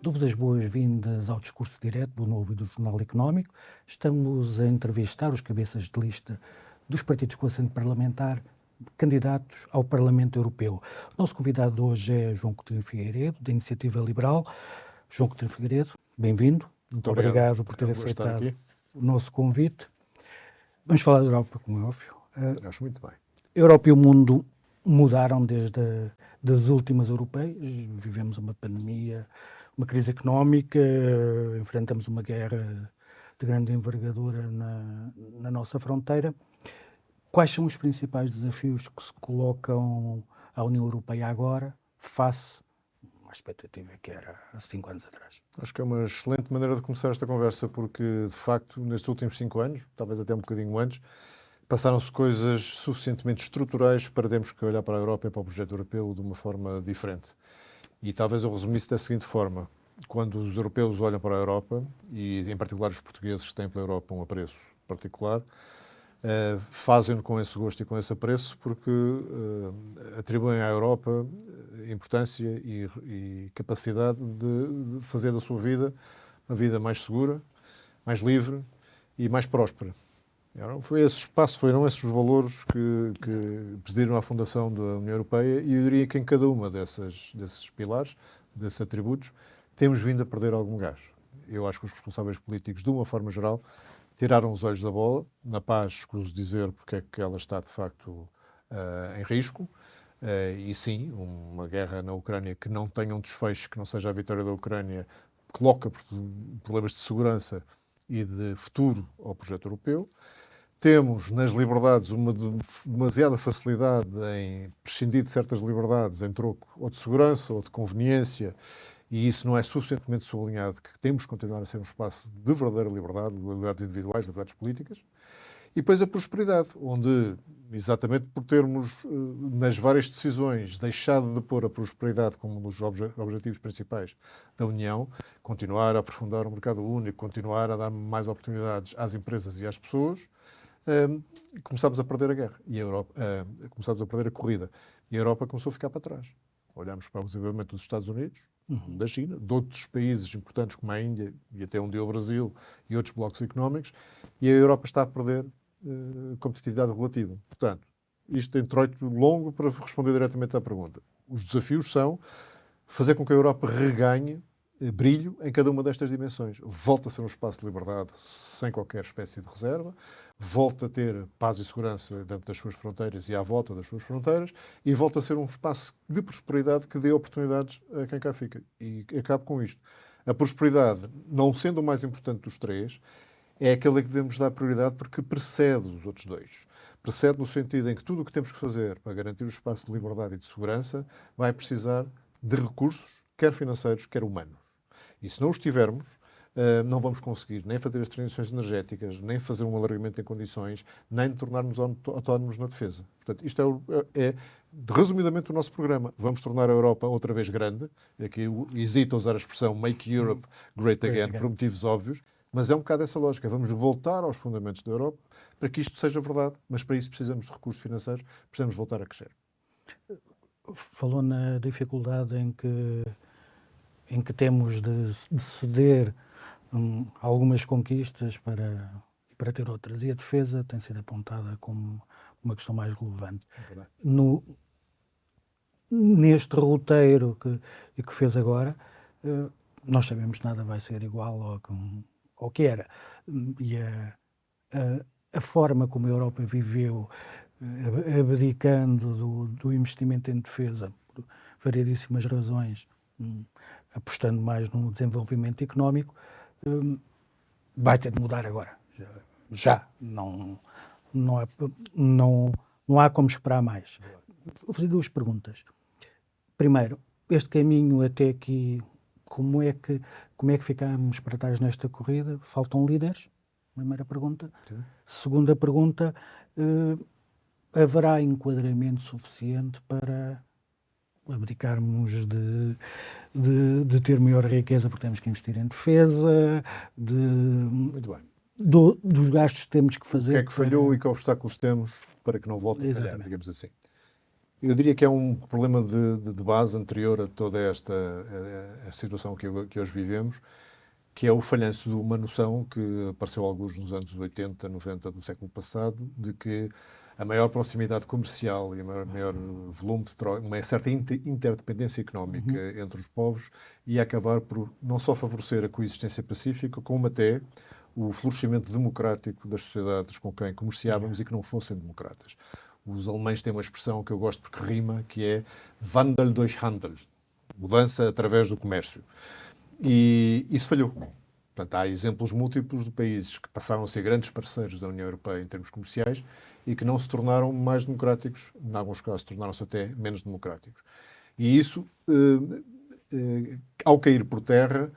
Dou-vos as boas-vindas ao discurso direto do Novo e do Jornal Económico. Estamos a entrevistar os cabeças de lista dos partidos com assento parlamentar, candidatos ao Parlamento Europeu. O nosso convidado de hoje é João Coutinho Figueiredo, da Iniciativa Liberal. João Coutinho Figueiredo, bem-vindo. Muito obrigado por ter aceitado o nosso convite. Vamos falar da Europa, como é óbvio. Acho muito bem. A Europa e o mundo mudaram desde das últimas europeias. Vivemos uma pandemia, uma crise económica, enfrentamos uma guerra de grande envergadura na nossa fronteira. Quais são os principais desafios que se colocam à União Europeia agora, face à expectativa que era há 5 anos atrás? Acho que é uma excelente maneira de começar esta conversa, porque, de facto, nestes últimos 5 anos, talvez até um bocadinho antes, passaram-se coisas suficientemente estruturais para termos que olhar para a Europa e para o projeto europeu de uma forma diferente. E talvez eu resumisse da seguinte forma. Quando os europeus olham para a Europa, e em particular os portugueses que têm pela Europa um apreço particular, fazem-no com esse gosto e com esse apreço porque atribuem à Europa importância e capacidade de fazer da sua vida uma vida mais segura, mais livre e mais próspera. Foi esse espaço, foram esses os valores que presidiram à fundação da União Europeia, e eu diria que em cada uma desses pilares, desses atributos, temos vindo a perder algum gás. Eu acho que os responsáveis políticos, de uma forma geral, tiraram os olhos da bola. Na paz, escuso dizer porque é que ela está, de facto, em risco. E sim, uma guerra na Ucrânia que não tenha um desfecho, que não seja a vitória da Ucrânia, coloca problemas de segurança e de futuro ao projeto europeu. Temos nas liberdades uma demasiada facilidade em prescindir de certas liberdades em troco ou de segurança ou de conveniência, e isso não é suficientemente sublinhado, que temos que continuar a ser um espaço de verdadeira liberdade, de liberdades individuais, de liberdades políticas. E depois a prosperidade, onde, exatamente por termos, nas várias decisões, deixado de pôr a prosperidade como um dos objetivos principais da União, continuar a aprofundar o mercado único, continuar a dar mais oportunidades às empresas e às pessoas, começámos a perder a guerra, e a Europa, começámos a perder a corrida, e a Europa começou a ficar para trás. Olhamos para o desenvolvimento dos Estados Unidos, da China, de outros países importantes como a Índia e até um dia o Brasil e outros blocos económicos, e a Europa está a perder competitividade relativa. Portanto, isto tem introito longo para responder diretamente à pergunta. Os desafios são fazer com que a Europa reganhe brilho em cada uma destas dimensões. Volta a ser um espaço de liberdade sem qualquer espécie de reserva, volta a ter paz e segurança dentro das suas fronteiras e à volta das suas fronteiras, e volta a ser um espaço de prosperidade que dê oportunidades a quem cá fica. E acabo com isto. A prosperidade, não sendo o mais importante dos três, é aquela que devemos dar prioridade porque precede os outros dois. Precede no sentido em que tudo o que temos que fazer para garantir o espaço de liberdade e de segurança vai precisar de recursos, quer financeiros, quer humanos. E se não os tivermos, não vamos conseguir nem fazer as transições energéticas, nem fazer um alargamento em condições, nem tornar-nos autónomos na defesa. Portanto, isto é resumidamente o nosso programa. Vamos tornar a Europa outra vez grande. Aqui hesito a usar a expressão Make Europe Great Again, por motivos óbvios, mas é um bocado essa lógica. Vamos voltar aos fundamentos da Europa para que isto seja verdade, mas para isso precisamos de recursos financeiros, precisamos voltar a crescer. Falou na dificuldade em que temos de ceder algumas conquistas para ter outras. E a defesa tem sido apontada como uma questão mais relevante. Neste roteiro que fez agora, nós sabemos que nada vai ser igual ao que era. E a forma como a Europa viveu, abdicando do investimento em defesa, por variedíssimas razões, apostando mais no desenvolvimento económico, vai ter de mudar agora. Já. Não há como esperar mais. Vou fazer 2 perguntas. Primeiro, este caminho até aqui, como é que ficamos para trás nesta corrida? Faltam líderes? Primeira pergunta. Sim. Segunda pergunta, haverá enquadramento suficiente para abdicarmos de ter maior riqueza porque temos que investir em defesa, Muito bem. Dos gastos que temos que fazer. O que é que falhou e que obstáculos temos para que não volte a falhar, digamos assim. Eu diria que é um problema de base anterior a toda esta a situação que hoje vivemos, que é o falhanço de uma noção que apareceu alguns nos anos 80, 90 do século passado, de que a maior proximidade comercial e o maior volume de troca, uma certa interdependência económica entre os povos, ia acabar por não só favorecer a coexistência pacífica, como até o florescimento democrático das sociedades com quem comerciávamos e que não fossem democratas. Os alemães têm uma expressão que eu gosto porque rima, que é Wandel durch Handel, mudança através do comércio. E isso falhou. Portanto, há exemplos múltiplos de países que passaram a ser grandes parceiros da União Europeia em termos comerciais e que não se tornaram mais democráticos, em alguns casos tornaram-se até menos democráticos. E isso, ao cair por terra,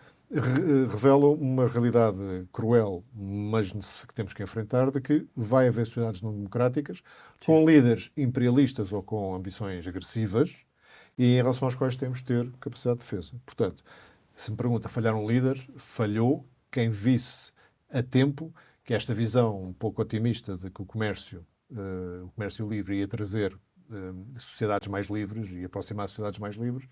revela uma realidade cruel, mas que temos que enfrentar, de que vai haver sociedades não democráticas, com líderes imperialistas ou com ambições agressivas, e em relação às quais temos de ter capacidade de defesa. Portanto, se me pergunta, falharam líderes? Falhou quem visse a tempo que esta visão um pouco otimista de que o comércio livre ia trazer sociedades mais livres e aproximar sociedades mais livres.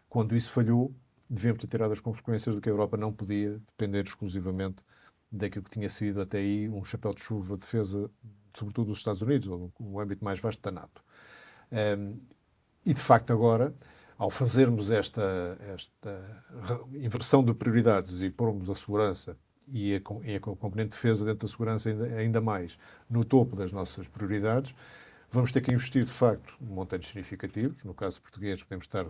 Quando isso falhou, devemos ter tirado as consequências de que a Europa não podia depender exclusivamente daquilo que tinha sido até aí um chapéu de chuva de defesa, sobretudo dos Estados Unidos, ou no âmbito mais vasto da NATO. E, de facto, agora, ao fazermos esta inversão de prioridades e pormos a segurança e a componente de defesa dentro da segurança ainda mais no topo das nossas prioridades, vamos ter que investir, de facto, montantes significativos. No caso português, podemos estar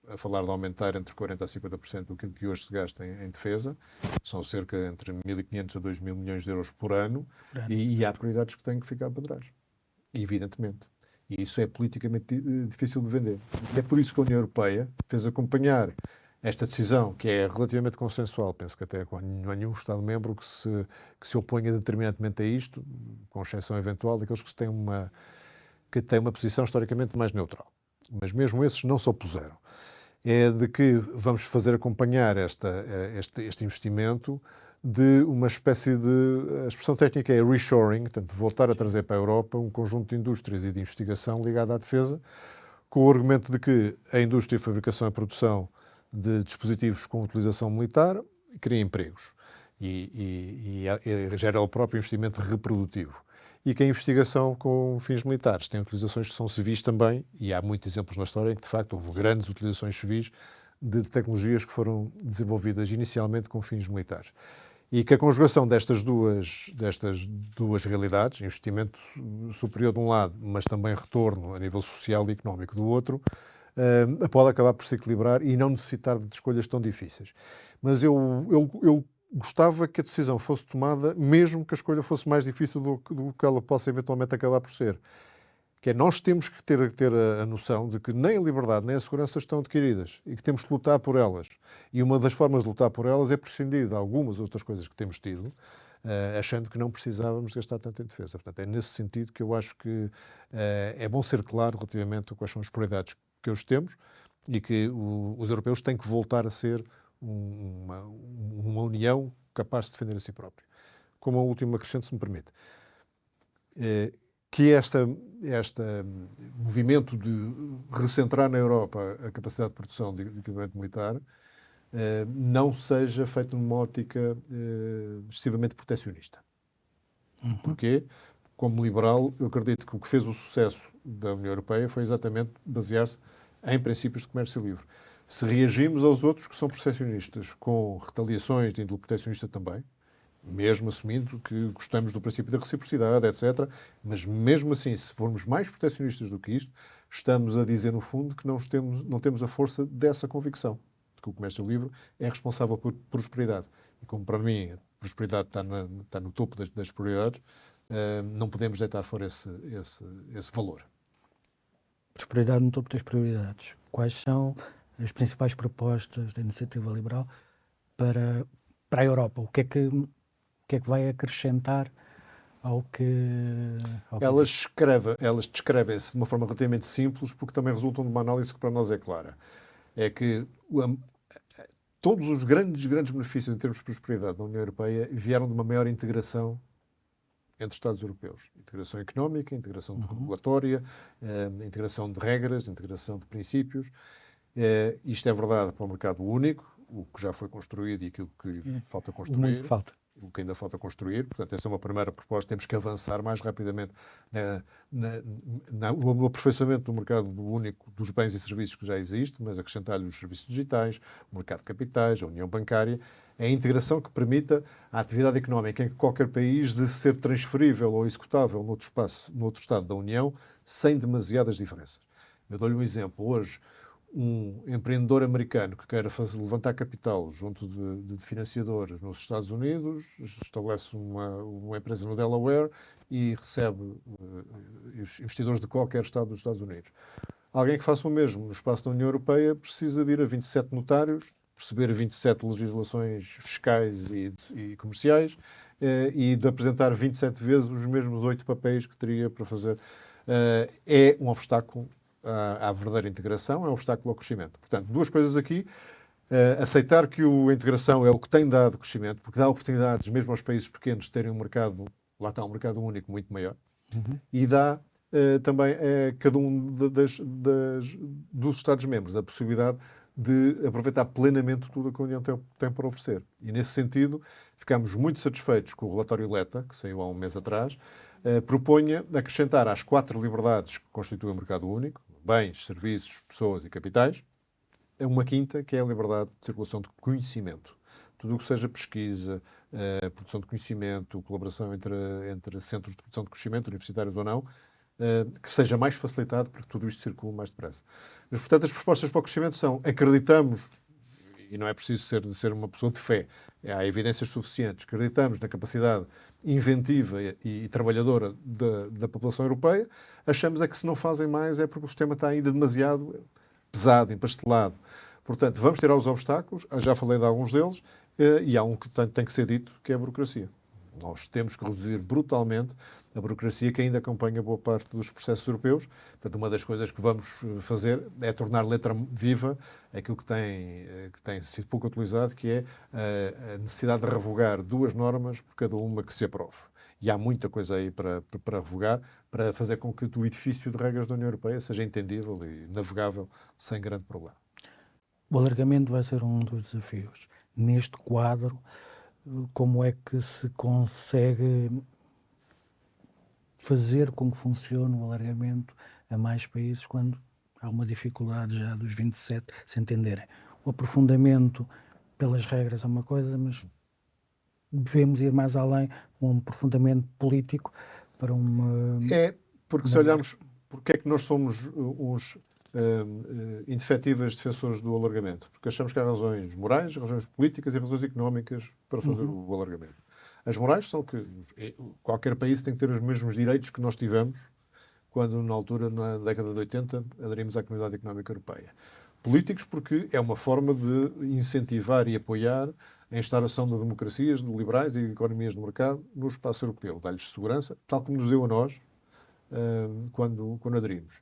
a falar de aumentar entre 40% a 50% do que hoje se gasta em defesa. São cerca entre 1.500 a 2.000 milhões de euros por ano. E há prioridades que têm que ficar para trás, evidentemente. E isso é politicamente difícil de vender. E é por isso que a União Europeia fez acompanhar esta decisão, que é relativamente consensual. Penso que até não há nenhum Estado-membro que se oponha determinantemente a isto, com exceção eventual daqueles que têm uma posição historicamente mais neutral. Mas mesmo esses não se opuseram. É de que vamos fazer acompanhar este investimento de uma espécie de... A expressão técnica é reshoring, portanto, voltar a trazer para a Europa um conjunto de indústrias e de investigação ligada à defesa, com o argumento de que a indústria, a fabricação e a produção de dispositivos com utilização militar cria empregos e gera o próprio investimento reprodutivo. E que a investigação com fins militares tem utilizações que são civis também, e há muitos exemplos na história em que, de facto, houve grandes utilizações civis de tecnologias que foram desenvolvidas inicialmente com fins militares. E que a conjugação destas duas realidades, investimento superior de um lado, mas também retorno a nível social e económico do outro, pode acabar por se equilibrar e não necessitar de escolhas tão difíceis. Mas eu gostava que a decisão fosse tomada, mesmo que a escolha fosse mais difícil do que ela possa eventualmente acabar por ser. Que é, nós temos que ter a noção de que nem a liberdade nem a segurança estão adquiridas e que temos de lutar por elas. E uma das formas de lutar por elas é prescindir de algumas outras coisas que temos tido, achando que não precisávamos gastar tanto em defesa. Portanto, é nesse sentido que eu acho que é bom ser claro relativamente a quais são as prioridades que hoje temos e que os europeus têm que voltar a ser uma união capaz de defender a si própria. Como a última acrescento, se me permite. Que este movimento de recentrar na Europa a capacidade de produção de equipamento militar não seja feito numa ótica excessivamente proteccionista. Porquê? Como liberal, eu acredito que o que fez o sucesso da União Europeia foi exatamente basear-se em princípios de comércio livre. Se reagimos aos outros que são proteccionistas com retaliações de índole proteccionista também, mesmo assumindo que gostamos do princípio da reciprocidade, etc. Mas mesmo assim, se formos mais proteccionistas do que isto, estamos a dizer, no fundo, que não temos a força dessa convicção, de que o comércio livre é responsável por prosperidade. E como para mim a prosperidade está no topo das prioridades, não podemos deitar fora esse valor. Prosperidade no topo das prioridades. Quais são as principais propostas da Iniciativa Liberal para a Europa? O que é que vai acrescentar ao que... Elas descrevem-se de uma forma relativamente simples, porque também resultam de uma análise que para nós é clara. É que todos os grandes benefícios em termos de prosperidade da União Europeia vieram de uma maior integração entre Estados europeus. Integração económica, integração regulatória, integração de regras, integração de princípios. Isto é verdade para o mercado único, o que já foi construído e aquilo que falta construir. Muito falta. O que ainda falta construir. Portanto, essa é uma primeira proposta. Temos que avançar mais rapidamente no aperfeiçoamento do mercado único dos bens e serviços que já existe, mas acrescentar-lhe os serviços digitais, o mercado de capitais, a união bancária, é a integração que permita a atividade económica em qualquer país de ser transferível ou executável noutro espaço, noutro Estado da União, sem demasiadas diferenças. Eu dou-lhe um exemplo. Hoje, um empreendedor americano que queira levantar capital junto de financiadores nos Estados Unidos, estabelece uma empresa no Delaware e recebe investidores de qualquer Estado dos Estados Unidos. Alguém que faça o mesmo no espaço da União Europeia precisa de ir a 27 notários, perceber 27 legislações fiscais e comerciais e de apresentar 27 vezes os mesmos 8 papéis que teria para fazer. É um obstáculo à verdadeira integração, é um obstáculo ao crescimento. Portanto, duas coisas aqui. Aceitar que a integração é o que tem dado crescimento, porque dá oportunidades mesmo aos países pequenos de terem um mercado, lá está, um mercado único muito maior, e dá também a cada um dos Estados-membros a possibilidade de aproveitar plenamente tudo o que a União tem para oferecer. E, nesse sentido, ficamos muito satisfeitos com o relatório Letta, que saiu há um mês atrás, proponha acrescentar às 4 liberdades que constituem o mercado único, bens, serviços, pessoas e capitais, uma quinta, que é a liberdade de circulação de conhecimento. Tudo o que seja pesquisa, produção de conhecimento, colaboração entre centros de produção de conhecimento, universitários ou não, que seja mais facilitado para que tudo isto circule mais depressa. Mas, portanto, as propostas para o crescimento são: acreditamos, e não é preciso ser uma pessoa de fé, há evidências suficientes, acreditamos na capacidade inventiva e trabalhadora da população europeia, achamos é que se não fazem mais é porque o sistema está ainda demasiado pesado, empastelado. Portanto, vamos tirar os obstáculos, já falei de alguns deles, e há um que tem que ser dito, que é a burocracia. Nós temos que reduzir brutalmente a burocracia que ainda acompanha boa parte dos processos europeus. Portanto, uma das coisas que vamos fazer é tornar letra viva aquilo que tem sido pouco utilizado, que é a necessidade de revogar 2 normas por cada uma que se aprove. E há muita coisa aí para revogar, para fazer com que o edifício de regras da União Europeia seja entendível e navegável sem grande problema. O alargamento vai ser um dos desafios. Neste quadro, como é que se consegue fazer com que funcione o alargamento a mais países quando há uma dificuldade já dos 27 se entenderem? O aprofundamento pelas regras é uma coisa, mas devemos ir mais além com um aprofundamento político para uma... Porque se olharmos porque é que nós somos uns indefetíveis defensores do alargamento, porque achamos que há razões morais, razões políticas e razões económicas para fazer o alargamento. As morais são que qualquer país tem que ter os mesmos direitos que nós tivemos quando, na altura, na década de 80, aderimos à Comunidade Económica Europeia. Políticos, porque é uma forma de incentivar e apoiar a instauração de democracias, de liberais e economias de mercado no espaço europeu, dar-lhes segurança, tal como nos deu a nós quando aderimos.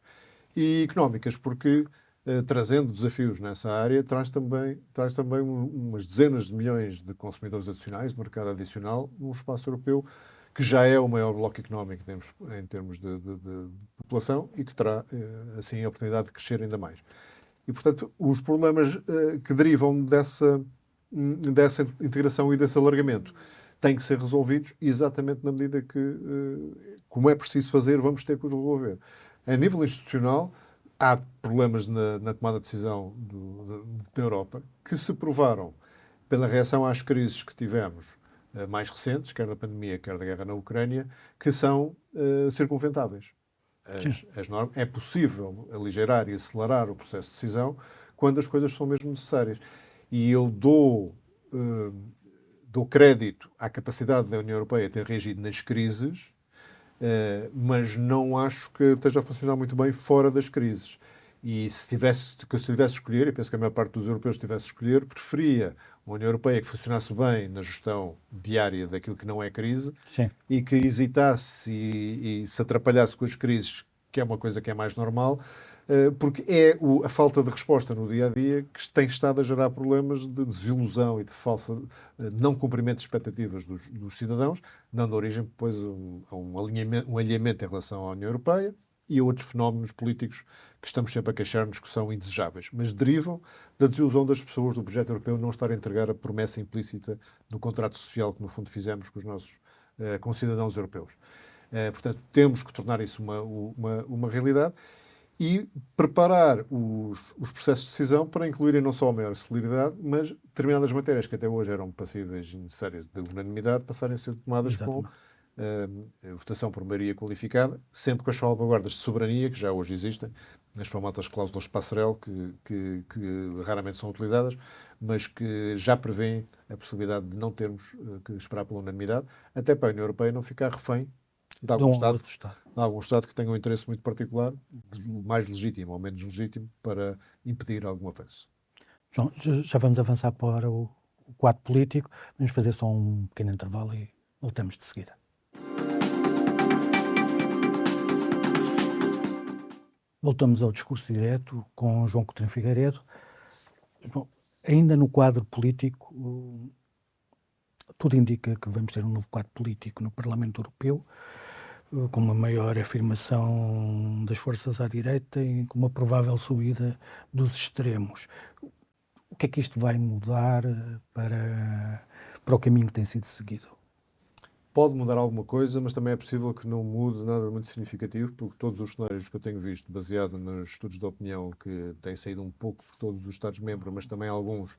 E económicas, porque trazendo desafios nessa área, traz também umas dezenas de milhões de consumidores adicionais, de mercado adicional, num espaço europeu que já é o maior bloco económico em termos de população e que terá, assim, a oportunidade de crescer ainda mais. E, portanto, os problemas que derivam dessa integração e desse alargamento têm que ser resolvidos exatamente na medida que, como é preciso fazer, vamos ter que os resolver. A nível institucional, há problemas na tomada de decisão da Europa que se provaram pela reação às crises que tivemos mais recentes, quer da pandemia, quer da guerra na Ucrânia, que são circunventáveis. É possível aligeirar e acelerar o processo de decisão quando as coisas são mesmo necessárias. E eu dou crédito à capacidade da União Europeia ter reagido nas crises, mas não acho que esteja a funcionar muito bem fora das crises. E se tivesse de escolher, e penso que a maior parte dos europeus tivesse de escolher, preferia uma União Europeia que funcionasse bem na gestão diária daquilo que não é crise. Sim. E que hesitasse e se atrapalhasse com as crises, que é uma coisa que é mais normal, porque é a falta de resposta no dia-a-dia que tem estado a gerar problemas de desilusão e de falsa não cumprimento de expectativas dos cidadãos, dando origem depois a um alinhamento em relação à União Europeia e a outros fenómenos políticos que estamos sempre a queixar-nos que são indesejáveis, mas derivam da desilusão das pessoas do projeto europeu não estar a entregar a promessa implícita do contrato social que, no fundo, fizemos com os nossos concidadãos europeus. Portanto, temos que tornar isso uma realidade e preparar os processos de decisão para incluírem não só a maior celeridade, mas determinadas matérias que até hoje eram passíveis e necessárias de unanimidade passarem a ser tomadas com votação por maioria qualificada, sempre com as salvaguardas de soberania, que já hoje existem, nas famosas cláusulas passerelle, que raramente são utilizadas, mas que já prevêem a possibilidade de não termos que esperar pela unanimidade, até para a União Europeia não ficar refém de algum Estado que tenha um interesse muito particular, mais legítimo ou menos legítimo, para impedir algum avanço. João, já vamos avançar para o quadro político. Vamos fazer só um pequeno intervalo e voltamos de seguida. Voltamos ao discurso direto com João Coutinho Figueiredo. Ainda no quadro político, tudo indica que vamos ter um novo quadro político no Parlamento Europeu, com uma maior afirmação das forças à direita e com uma provável subida dos extremos. O que é que isto vai mudar para o caminho que tem sido seguido? Pode mudar alguma coisa, mas também é possível que não mude nada muito significativo, porque todos os cenários que eu tenho visto, baseado nos estudos de opinião que têm saído um pouco de todos os Estados-membros, mas também alguns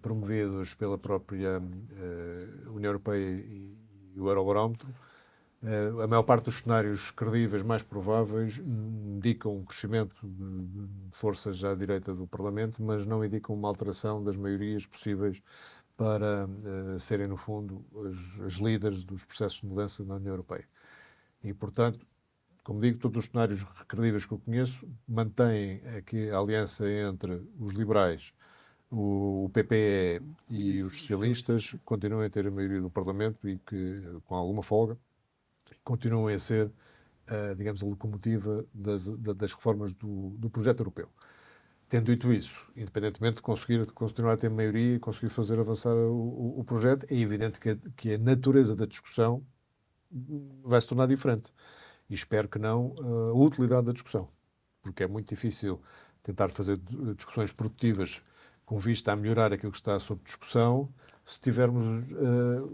promovidos pela própria União Europeia e o Eurobarómetro, a maior parte dos cenários credíveis mais prováveis indicam um crescimento de forças à direita do Parlamento, mas não indicam uma alteração das maiorias possíveis para serem, no fundo, as líderes dos processos de mudança na União Europeia. E, portanto, como digo, todos os cenários credíveis que eu conheço mantêm aqui a aliança entre os liberais, o PPE e os socialistas continuam a ter a maioria do Parlamento e que, com alguma folga, continuam a ser, digamos, a locomotiva das reformas do projeto europeu. Tendo dito isso, independentemente de conseguir continuar a ter maioria e conseguir fazer avançar o projeto, é evidente que a natureza da discussão vai se tornar diferente. E espero que não a utilidade da discussão, porque é muito difícil tentar fazer discussões produtivas com vista a melhorar aquilo que está sob discussão, se estivermos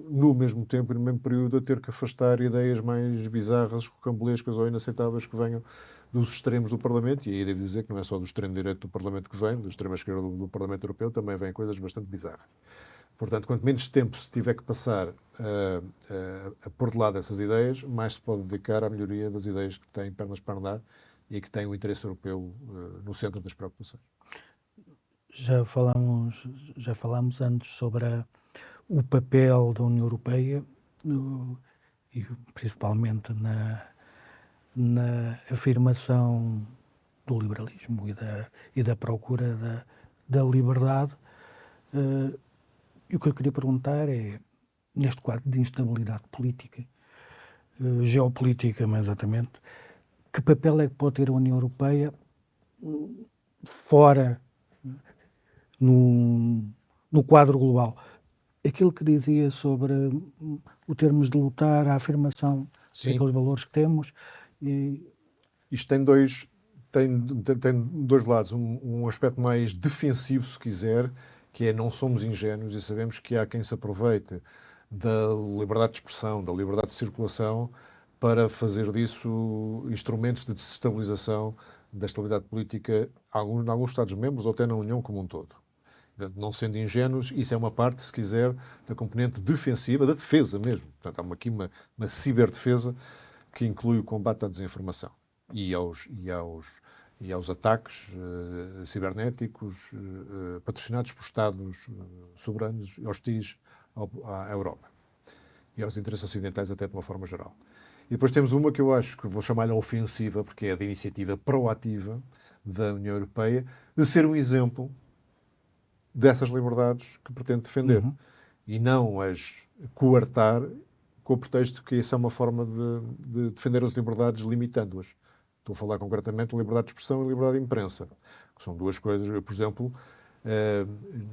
no mesmo tempo e no mesmo período a ter que afastar ideias mais bizarras, rocambolescas ou inaceitáveis que venham dos extremos do Parlamento, e aí devo dizer que não é só do extremo direito do Parlamento que vem, do extremo esquerdo do Parlamento Europeu, também vêm coisas bastante bizarras. Portanto, quanto menos tempo se tiver que passar a pôr de lado essas ideias, mais se pode dedicar à melhoria das ideias que têm pernas para andar e que têm o interesse europeu no centro das preocupações. Já falámos antes sobre o papel da União Europeia, e principalmente na afirmação do liberalismo e da procura da liberdade. E o que eu queria perguntar é, neste quadro de instabilidade política, geopolítica, mais exatamente, que papel é que pode ter a União Europeia fora, no quadro global? Aquilo que dizia sobre o termos de lutar, a afirmação daqueles valores que temos. Isto tem dois lados. Um aspecto mais defensivo, se quiser, que é não somos ingênuos e sabemos que há quem se aproveite da liberdade de expressão, da liberdade de circulação, para fazer disso instrumentos de desestabilização da estabilidade política em alguns Estados-membros ou até na União como um todo. Não sendo ingênuos, isso é uma parte, se quiser, da componente defensiva, da defesa mesmo. Portanto, há aqui uma ciberdefesa que inclui o combate à desinformação e aos ataques cibernéticos patrocinados por Estados soberanos hostis à Europa e aos interesses ocidentais até de uma forma geral. E depois temos uma que eu acho que vou chamar-lhe ofensiva, porque é a da iniciativa proativa da União Europeia de ser um exemplo dessas liberdades que pretende defender e não as coartar com o pretexto que isso é uma forma de defender as liberdades limitando-as. Estou a falar concretamente de liberdade de expressão e liberdade de imprensa, que são duas coisas. Eu, por exemplo,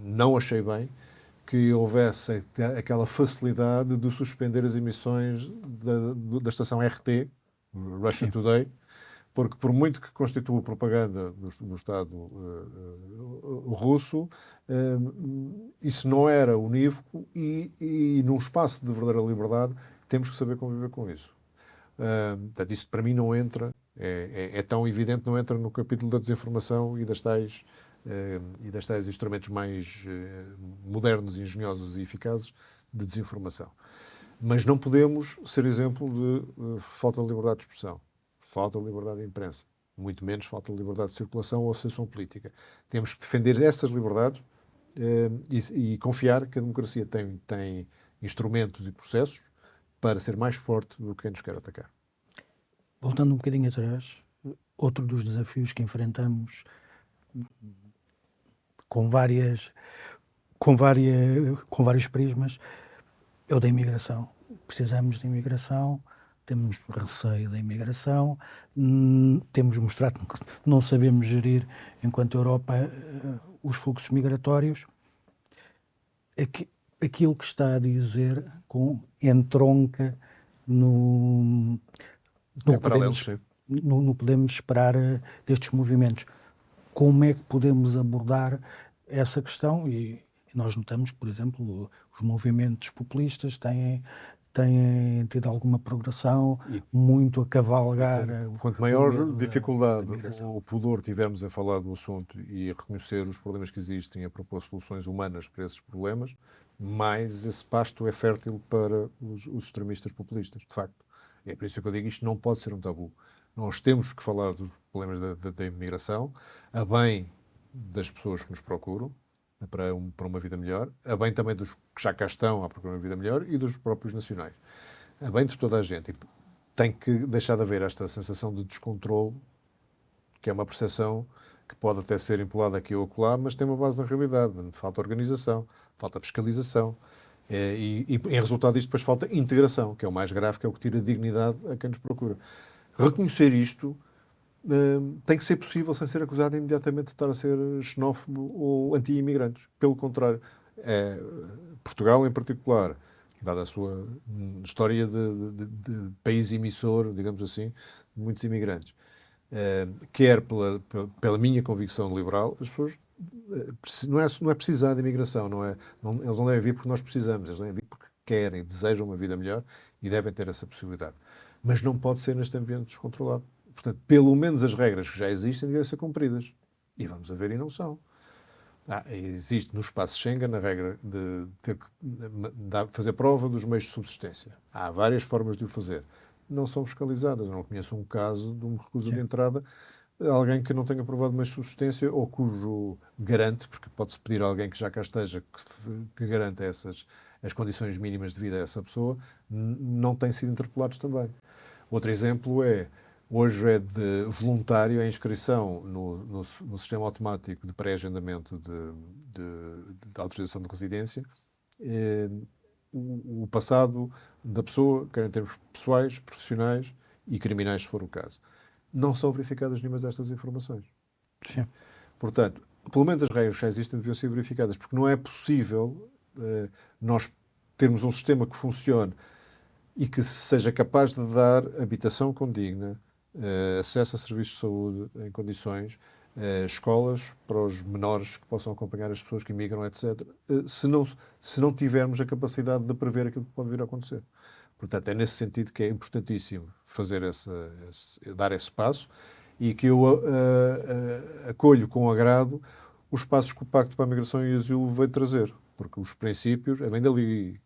não achei bem que houvesse aquela facilidade de suspender as emissões da estação RT, Russia Sim. Today, porque por muito que constitua propaganda do Estado russo, isso não era unívoco e num espaço de verdadeira liberdade temos que saber conviver com isso. Portanto, isso para mim não entra, é tão evidente, não entra no capítulo da desinformação e das tais instrumentos mais modernos, engenhosos e eficazes de desinformação. Mas não podemos ser exemplo de falta de liberdade de expressão, falta de liberdade de imprensa, muito menos falta de liberdade de circulação ou associação política. Temos que defender essas liberdades e confiar que a democracia tem instrumentos e processos para ser mais forte do que quem nos quer atacar. Voltando um bocadinho atrás, outro dos desafios que enfrentamos com vários prismas é o da imigração. Precisamos de imigração, temos receio da imigração, temos mostrado que não sabemos gerir, enquanto Europa, os fluxos migratórios. Aquilo que está a dizer entronca no podemos esperar destes movimentos. Como é que podemos abordar essa questão? E nós notamos que, por exemplo, os movimentos populistas têm tido alguma progressão, muito a cavalgar. Quanto maior dificuldade ou pudor tivermos a falar do assunto e a reconhecer os problemas que existem e a propor soluções humanas para esses problemas, mais esse pasto é fértil para os extremistas populistas, de facto. É por isso que eu digo, isto não pode ser um tabu. Nós temos que falar dos problemas da imigração, a bem das pessoas que nos procuram, para uma vida melhor, a bem também dos que já cá estão à procura de uma vida melhor e dos próprios nacionais. A bem de toda a gente. E tem que deixar de haver esta sensação de descontrole, que é uma percepção que pode até ser empolada aqui ou acolá, mas tem uma base na realidade. Falta organização, falta fiscalização. E em resultado disto depois falta integração, que é o mais grave, que é o que tira dignidade a quem nos procura. Reconhecer isto tem que ser possível sem ser acusado imediatamente de estar a ser xenófobo ou anti-imigrantes. Pelo contrário, Portugal em particular, dada a sua história de país emissor, digamos assim, de muitos imigrantes, quer pela minha convicção liberal, as pessoas não é precisar de imigração, eles não devem vir porque nós precisamos, eles devem vir porque querem, desejam uma vida melhor e devem ter essa possibilidade. Mas não pode ser neste ambiente descontrolado. Portanto, pelo menos as regras que já existem devem ser cumpridas. E vamos a ver, e não são. Existe no espaço Schengen a regra de ter que fazer prova dos meios de subsistência. Há várias formas de o fazer. Não são fiscalizadas. Eu não conheço um caso de um recuso de entrada de alguém que não tenha provado meios de subsistência ou cujo garante, porque pode-se pedir a alguém que já cá esteja que garanta as condições mínimas de vida a essa pessoa, não têm sido interpelados também. Outro exemplo hoje é de voluntário a inscrição no sistema automático de pré-agendamento de autorização de residência, o passado da pessoa, quer em termos pessoais, profissionais e criminais, se for o caso. Não são verificadas nenhumas destas informações. Sim. Portanto, pelo menos as regras que já existem deviam ser verificadas, porque não é possível nós termos um sistema que funcione e que seja capaz de dar habitação condigna, acesso a serviços de saúde em condições, escolas para os menores que possam acompanhar as pessoas que imigram, etc., se não tivermos a capacidade de prever aquilo que pode vir a acontecer. Portanto, é nesse sentido que é importantíssimo dar esse passo e que eu acolho com agrado os passos que o Pacto para a Migração e o Asilo veio trazer, porque os princípios, vem dali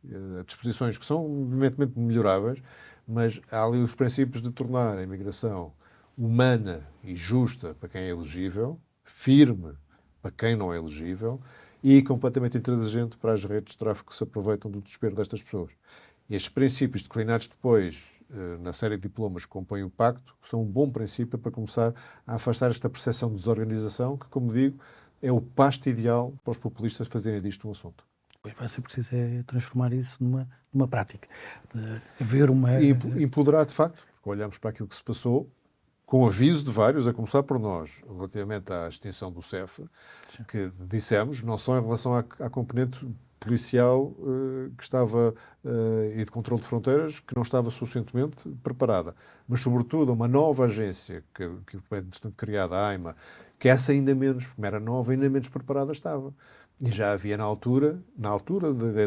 disposições que são evidentemente melhoráveis, mas há ali os princípios de tornar a imigração humana e justa para quem é elegível, firme para quem não é elegível e completamente intransigente para as redes de tráfico que se aproveitam do desespero destas pessoas. Estes princípios, declinados depois na série de diplomas que compõem o Pacto, são um bom princípio para começar a afastar esta percepção de desorganização que, como digo, é o pasto ideal para os populistas fazerem disto um assunto. Vai ser preciso transformar isso numa prática. Haver uma... E empoderar, de facto, porque olhamos para aquilo que se passou, com aviso de vários, a começar por nós, relativamente à extinção do CEF, que dissemos, não só em relação à componente policial que estava e de controle de fronteiras, que não estava suficientemente preparada, mas sobretudo uma nova agência que foi entretanto criada, a AIMA, que essa ainda menos, como era nova, ainda menos preparada estava. E já havia na altura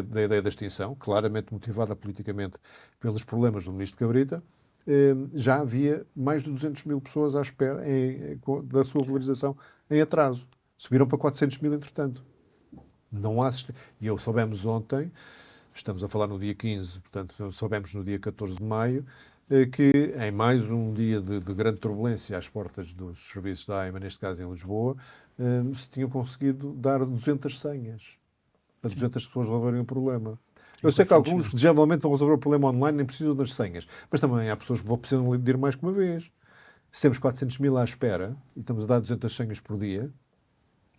da ideia da extinção, claramente motivada politicamente pelos problemas do ministro Cabrita, já havia mais de 200 mil pessoas à espera da sua regularização em atraso. Subiram para 400 mil, entretanto. Não há... E soubemos ontem, estamos a falar no dia 15, portanto, soubemos no dia 14 de maio, que em mais um dia de grande turbulência às portas dos serviços da AIMA, neste caso em Lisboa, se tinham conseguido dar 200 senhas para 200 pessoas resolverem o problema. Eu sei que alguns, desejavelmente, vão resolver o problema online, nem precisam das senhas. Mas também há pessoas que vão precisar de ir mais que uma vez. Se temos 400 mil à espera e estamos a dar 200 senhas por dia,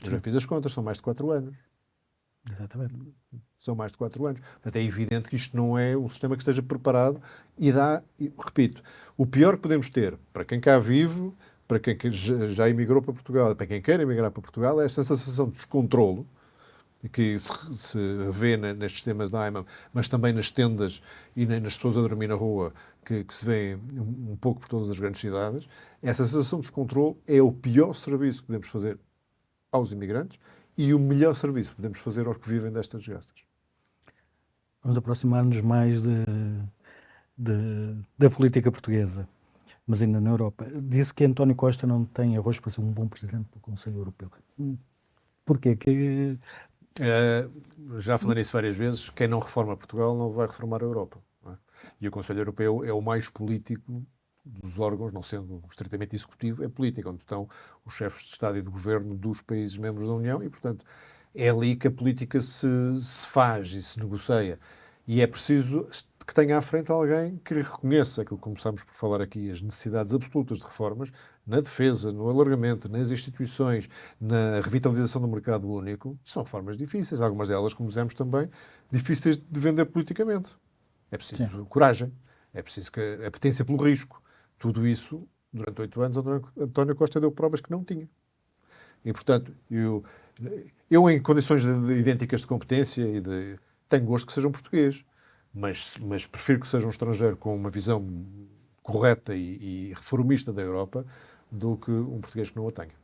eu já fiz as contas, são mais de 4 anos. Exatamente. São mais de 4 anos. Portanto, é evidente que isto não é um sistema que esteja preparado e repito, o pior que podemos ter para quem cá vive, para quem já emigrou para Portugal, para quem quer emigrar para Portugal, é esta sensação de descontrolo que se vê nestes sistemas da AIMA, mas também nas tendas e nas pessoas a dormir na rua, que se vê um pouco por todas as grandes cidades. Essa sensação de descontrole é o pior serviço que podemos fazer aos imigrantes e o melhor serviço que podemos fazer aos que vivem destas desgraças. Vamos aproximar-nos mais da política portuguesa, mas ainda na Europa. Disse que António Costa não tem arroz para ser um bom presidente do Conselho Europeu. Porquê? Já falei nisso várias vezes, quem não reforma Portugal não vai reformar a Europa. Não é? E o Conselho Europeu é o mais político dos órgãos, não sendo estritamente executivo, é político, onde estão os chefes de Estado e de Governo dos países membros da União e, portanto, é ali que a política se faz e se negocia. E é preciso que tenha à frente alguém que reconheça aquilo que começámos por falar aqui, as necessidades absolutas de reformas na defesa, no alargamento, nas instituições, na revitalização do mercado único. São reformas difíceis, algumas delas, como dizemos também, difíceis de vender politicamente. É preciso coragem, é preciso a apetência pelo risco. Tudo isso, durante 8 anos, António Costa deu provas que não tinha. E, portanto, eu em condições idênticas de competência tenho gosto que seja um português, mas prefiro que seja um estrangeiro com uma visão correta e reformista da Europa do que um português que não a tenha.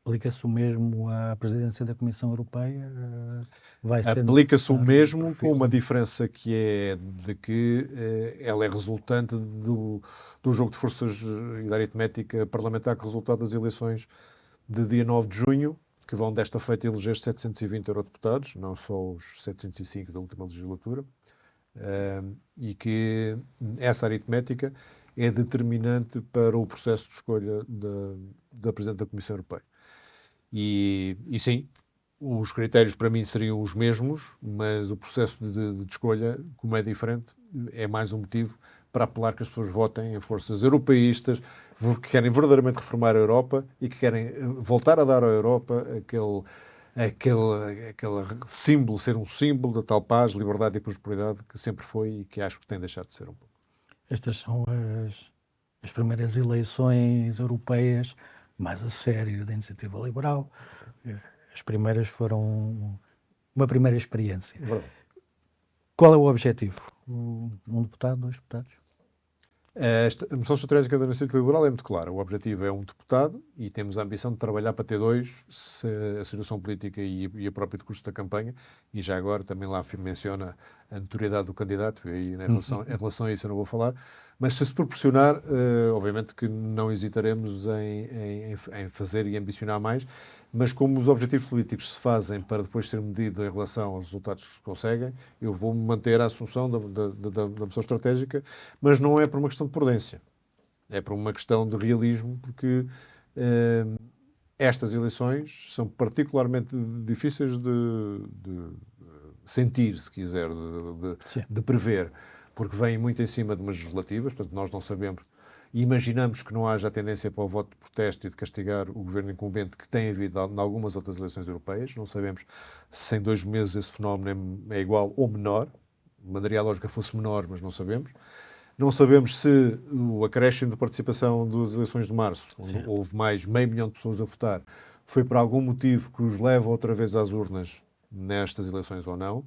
Aplica-se o mesmo à presidência da Comissão Europeia? Aplica-se o mesmo, com uma diferença que é de que ela é resultante do jogo de forças e da aritmética parlamentar que resulta das eleições de dia 9 de junho, que vão desta feita eleger 720 eurodeputados, não só os 705 da última legislatura, e que essa aritmética é determinante para o processo de escolha da Presidente da Comissão Europeia. E sim, os critérios para mim seriam os mesmos, mas o processo de escolha, como é diferente, é mais um motivo para apelar que as pessoas votem em forças europeístas, que querem verdadeiramente reformar a Europa e que querem voltar a dar à Europa aquele símbolo, ser um símbolo da tal paz, liberdade e prosperidade que sempre foi e que acho que tem deixado de ser um pouco. Estas são as primeiras eleições europeias mais a sério da Iniciativa Liberal. As primeiras foram uma primeira experiência. Qual é o objetivo? Um deputado, 2 deputados? A moção estratégica da Iniciativa Liberal é muito clara. O objetivo é um deputado e temos a ambição de trabalhar para ter 2, se a situação política e o próprio discurso da campanha, e já agora também lá menciona a notoriedade do candidato, e aí, em relação a isso eu não vou falar, mas se proporcionar, obviamente que não hesitaremos em fazer e ambicionar mais, mas como os objetivos políticos se fazem para depois ser medido em relação aos resultados que se conseguem, eu vou manter a assunção da moção estratégica, mas não é por uma questão de prudência, é por uma questão de realismo, porque estas eleições são particularmente difíceis de sentir, se quiser, de prever, porque vêm muito em cima de umas legislativas, portanto nós não sabemos. E imaginamos que não haja a tendência para o voto de protesto e de castigar o governo incumbente que tem havido em algumas outras eleições europeias. Não sabemos se em 2 meses esse fenómeno é igual ou menor. Mandaria a lógica fosse menor, mas não sabemos. Não sabemos se o acréscimo de participação das eleições de março, onde Sim. houve mais meio milhão de pessoas a votar, foi por algum motivo que os leva outra vez às urnas nestas eleições ou não.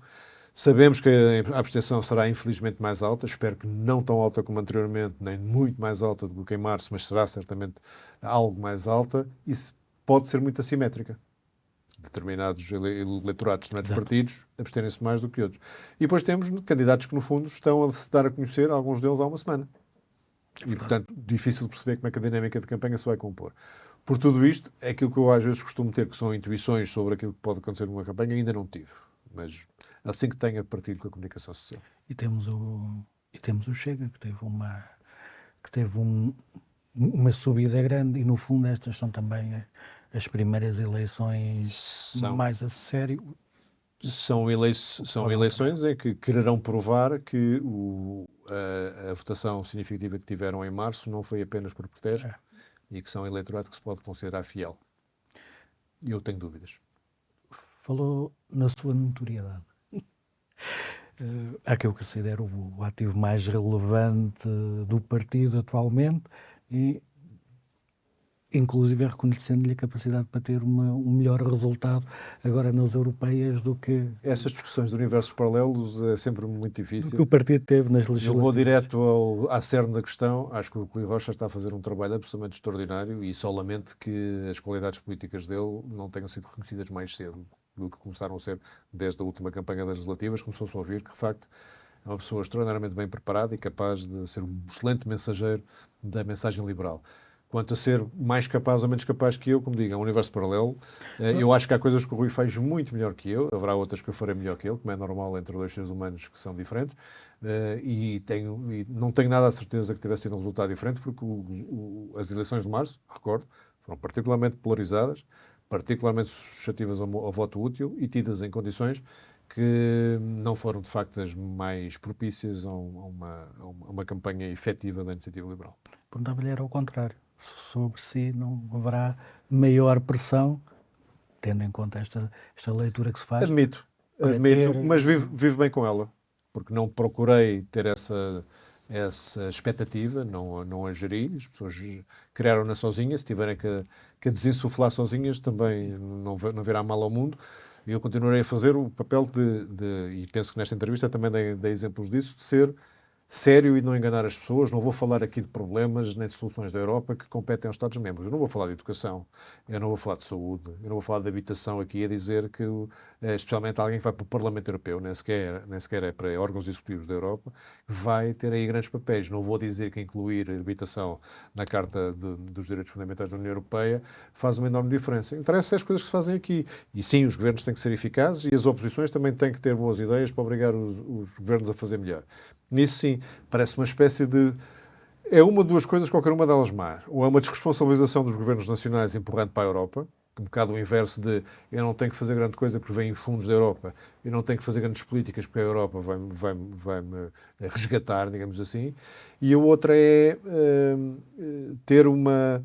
Sabemos que a abstenção será infelizmente mais alta, espero que não tão alta como anteriormente, nem muito mais alta do que em março, mas será certamente algo mais alta e pode ser muito assimétrica. Determinados eleitorados de determinados partidos absterem-se mais do que outros. E depois temos candidatos que, no fundo, estão a se dar a conhecer, alguns deles há uma semana. E, portanto, difícil de perceber como é que a dinâmica de campanha se vai compor. Por tudo isto, aquilo que eu às vezes costumo ter, que são intuições sobre aquilo que pode acontecer numa campanha, ainda não tive. Mas assim que tenha, partilho com a comunicação social. E temos o Chega, que teve uma subida grande, e no fundo estas são também as primeiras eleições mais a sério. São eleições em que quererão provar que a votação significativa que tiveram em março não foi apenas por protesto e que são eleitorado que se pode considerar fiel. E eu tenho dúvidas. Falou na sua notoriedade. Há que eu considero o ativo mais relevante do partido atualmente e, inclusive, reconhecendo-lhe a capacidade para ter um melhor resultado agora nas europeias do que Essas discussões de universos paralelos é sempre muito difícil. o partido teve nas Eu legislativas. vou direto à cerne da questão. Acho que o Rui Rocha está a fazer um trabalho absolutamente extraordinário e só lamento que as qualidades políticas dele não tenham sido reconhecidas mais cedo do que começaram a ser desde a última campanha das legislativas. Começou-se a ouvir que, de facto, é uma pessoa extraordinariamente bem preparada e capaz de ser um excelente mensageiro da mensagem liberal. Quanto a ser mais capaz ou menos capaz que eu, como digo, é um universo paralelo. Eu acho que há coisas que o Rui faz muito melhor que eu, haverá outras que eu farei melhor que ele, como é normal entre dois seres humanos que são diferentes, e não tenho nada a certeza que tivesse tido um resultado diferente, porque as eleições de março, recordo, foram particularmente polarizadas, particularmente suscetíveis ao voto útil e tidas em condições que não foram, de facto, as mais propícias a uma campanha efetiva da iniciativa liberal. Perguntava-lhe era ao contrário. Sobre si não haverá maior pressão, tendo em conta esta leitura que se faz. Admito, mas vivo bem com ela, porque não procurei ter essa expectativa, não a geri, as pessoas criaram-na sozinhas, se tiverem que a desinsuflar sozinhas também não virá mal ao mundo. E eu continuarei a fazer o papel e penso que nesta entrevista também dei exemplos disso, de ser sério e não enganar as pessoas. Não vou falar aqui de problemas nem de soluções da Europa que competem aos Estados-membros. Eu não vou falar de educação, eu não vou falar de saúde, eu não vou falar de habitação aqui a dizer que, especialmente alguém que vai para o Parlamento Europeu, nem sequer é para órgãos executivos da Europa, vai ter aí grandes papéis. Não vou dizer que incluir a habitação na Carta dos Direitos Fundamentais da União Europeia faz uma enorme diferença. Interessa as coisas que se fazem aqui. E sim, os governos têm que ser eficazes e as oposições também têm que ter boas ideias para obrigar os governos a fazer melhor. Nisso sim, parece uma espécie de... É uma de duas coisas, qualquer uma delas má. Ou é uma desresponsabilização dos governos nacionais empurrando para a Europa, um bocado o inverso de eu não tenho que fazer grande coisa porque vêm os fundos da Europa, eu não tenho que fazer grandes políticas porque a Europa vai-me resgatar, digamos assim. E a outra é ter uma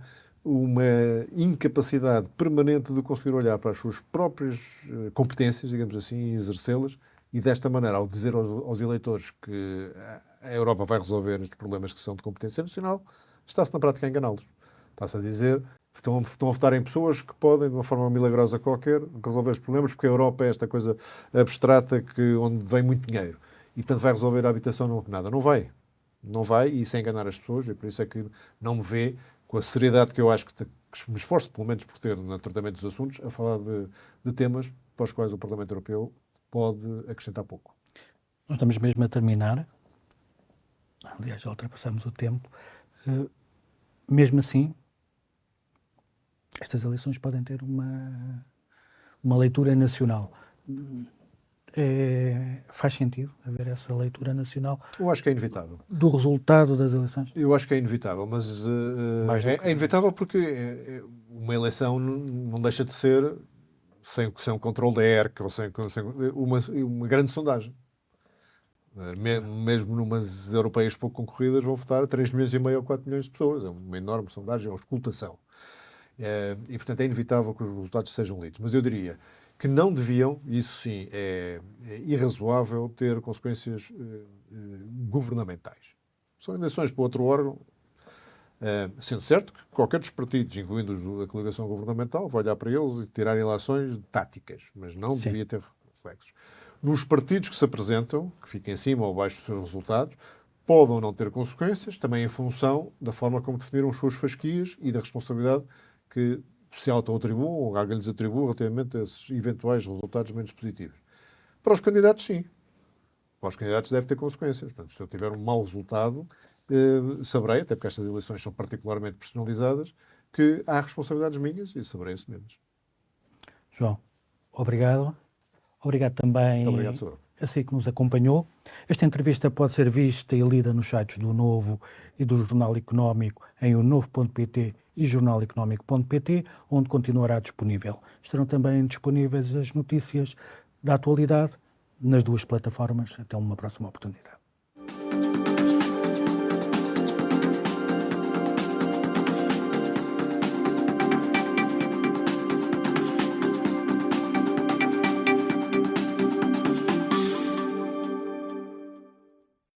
incapacidade permanente de conseguir olhar para as suas próprias competências, digamos assim, e exercê-las. E desta maneira, ao dizer aos eleitores que a Europa vai resolver os problemas que são de competência nacional, está-se na prática a enganá-los. Está-se a dizer, estão a votar em pessoas que podem, de uma forma milagrosa qualquer, resolver os problemas, porque a Europa é esta coisa abstrata onde vem muito dinheiro. E, portanto, vai resolver a habitação, não nada. Não vai. Não vai, e isso é enganar as pessoas, e por isso é que não me vê, com a seriedade que eu acho que me esforço, pelo menos, por ter no tratamento dos assuntos, a falar de temas para os quais o Parlamento Europeu pode acrescentar pouco. Nós estamos mesmo a terminar. Aliás, já ultrapassamos o tempo. Mesmo assim, estas eleições podem ter uma leitura nacional. Faz sentido haver essa leitura nacional? Eu acho que é inevitável. Do resultado das eleições? Eu acho que é inevitável, mas é inevitável porque uma eleição não deixa de ser sem um controle da ERC ou sem uma grande sondagem. Mesmo numas europeias pouco concorridas vão votar 3,5 milhões ou 4 milhões de pessoas. É uma enorme sondagem, é uma escutação. E, portanto, é inevitável que os resultados sejam lidos. Mas eu diria que não deviam, isso sim é irrazoável, ter consequências governamentais. São eleições para outro órgão, sendo certo que qualquer dos partidos, incluindo os da coligação governamental, vai olhar para eles e tirar ilações táticas, mas não Sim. devia ter reflexos. Nos partidos que se apresentam, que fiquem acima ou abaixo dos seus resultados, podem ou não ter consequências, também em função da forma como definiram as suas fasquias e da responsabilidade que se auto-atribuam ou alguém lhes atribui relativamente a esses eventuais resultados menos positivos. Para os candidatos, sim. Para os candidatos deve ter consequências. Portanto, se eu tiver um mau resultado, saberei, até porque estas eleições são particularmente personalizadas, que há responsabilidades minhas e saberei assumi-las. João, obrigado. Obrigado também Muito obrigado, senhor. a si que nos acompanhou. Esta entrevista pode ser vista e lida nos sites do Novo e do Jornal Económico em onovo.pt e jornaleconómico.pt, onde continuará disponível. Estarão também disponíveis as notícias da atualidade nas duas plataformas. Até uma próxima oportunidade.